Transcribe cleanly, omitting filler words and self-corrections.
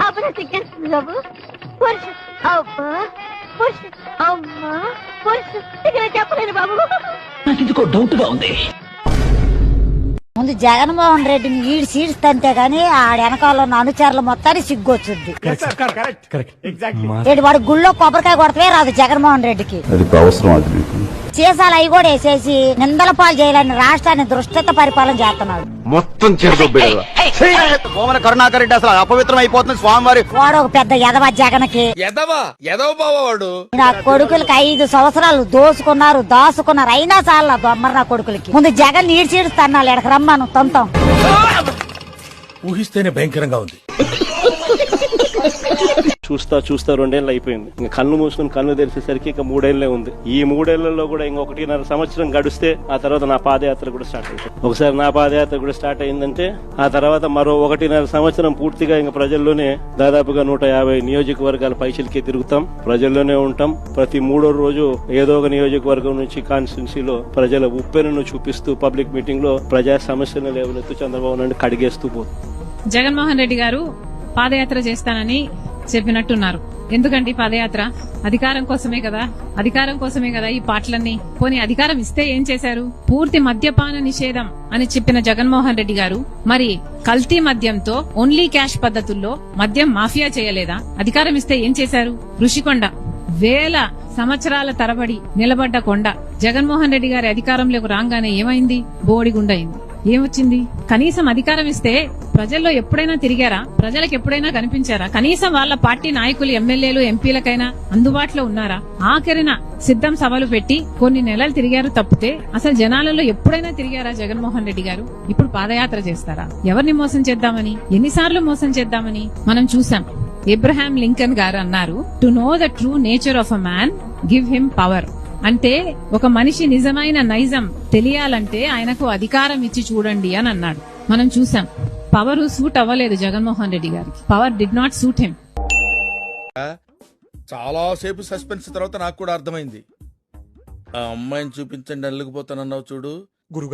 అప్పుడు సిగ్గేస్తుంది బాబు. పురుషు అబ్బా పురుషు అమ్మా పురుషు ఇక్కడ చెప్పలేను బాబు. నాకు ఇందుకో డౌట్ గా ఉంది. ముందు జగన్మోహన్ రెడ్డిని ఈడ్చితంతే గాని ఆడ వెనకాల ఉన్న అనుచరులు మొత్తానికి సిగ్గొచ్చుద్ది. వాడు గుళ్ళో కొబ్బరికాయ కొడతవే రాదు జగన్మోహన్ రెడ్డికి. సీసాలు అవి కూడా వేసేసి నిందల పాలు చేయాలని రాష్ట్రాన్ని దృష్టత పరిపాలన చేస్తున్నాడు. మొత్తం కరుణాకర్ రెడ్డి అసలు అపవిత్రం అయిపోతుంది స్వామివారి. వాడు ఒక పెద్ద ఎదవ జగన్కి వాడు నా కొడుకులకి 5 సంవత్సరాలు దాసుకున్నారు అయినా చాలా బొమ్మరు నా కొడుకులకి. ముందు జగన్ ఈడ్చిడుస్తాను ఎడకి రమ్మను తొంతం. ఊహిస్తేనే భయంకరంగా ఉంది. చూస్తా 2 ఏళ్ళు అయిపోయింది. ఇంకా కళ్ళు మూసుకుని కళ్ళు తెరిచేసరికి ఇంకా 3 ఏళ్లే ఉంది. ఈ 3 ఏళ్లలో కూడా ఇంక 1.5 సంవత్సరం గడిస్తే ఆ తర్వాత నా పాదయాత్ర కూడా స్టార్ట్ అవుతుంది. ఒకసారి నా పాదయాత్ర కూడా స్టార్ట్ అయిందంటే ఆ తర్వాత మరో 1.5 సంవత్సరం పూర్తిగా ఇంకా ప్రజల్లోనే దాదాపుగా 150 నియోజకవర్గాల పైసలకే తిరుగుతాం, ప్రజల్లోనే ఉంటాం. ప్రతి 3వ రోజు ఏదో ఒక నియోజకవర్గం నుంచి కాన్స్టిట్యున్సీలో ప్రజల ఉప్పెనను చూపిస్తూ పబ్లిక్ మీటింగ్ లో ప్రజా సమస్యలను లేవనెత్తు చంద్రబాబు నాయుడు కడిగేస్తూ పోతుంది. జగన్మోహన్ రెడ్డి గారు పాదయాత్ర చేస్తానని చెప్పినట్టున్నారు. ఎందుకంటే పాదయాత్ర అధికారం కోసమే కదా ఈ పాటలన్నీ. పోనీ అధికారం ఇస్తే ఏం చేశారు? పూర్తి మద్యపాన నిషేధం అని చెప్పిన జగన్మోహన్ రెడ్డి గారు మరి కల్తీ మద్యంతో ఓన్లీ క్యాష్ పద్ధతుల్లో మద్యం మాఫియా చేయలేదా? అధికారం ఇస్తే ఏం చేశారు? ఋషికొండ వేల సంవత్సరాల తరబడి నిలబడ్డ కొండ జగన్మోహన్ రెడ్డి గారి అధికారంలోకి రాగానే ఏమైంది? బోడిగుండయింది. ఏమొచ్చింది? కనీసం అధికారం ఇస్తే ప్రజల్లో ఎప్పుడైనా తిరిగారా? ప్రజలకు ఎప్పుడైనా కనిపించారా? కనీసం వాళ్ళ పార్టీ నాయకులు, ఎమ్మెల్యేలు, ఎంపీలకైనా అందుబాటులో ఉన్నారా? ఆఖరిన సిద్ధం సభలు పెట్టి కొన్ని నెలలు తిరిగారు తప్పితే అసలు జనాలలో ఎప్పుడైనా తిరిగారా జగన్మోహన్ రెడ్డి గారు? ఇప్పుడు పాదయాత్ర చేస్తారా? ఎవరిని మోసం చేద్దామని? ఎన్నిసార్లు మోసం చేద్దామని మనం చూసాం. ఏబ్రహాం లింకన్ గారు అన్నారు, to know the true nature of a man give him power. అంటే ఒక మనిషి నిజమైన నైజం తెలియాలంటే ఆయనకు అధికారం ఇచ్చి చూడండి అని అన్నాడు. మనం చూసాం పవర్ సూట్ అవ్వలేదు జగన్మోహన్ రెడ్డి గారికి. Power did not suit him. చాలా సేపు సస్పెన్స్ తర్వాత నాకు కూడా అర్థమైంది. ఆ అమ్మాయిని చూపించండి అల్లుకుపోతానన్నావు చూడు గురుగా.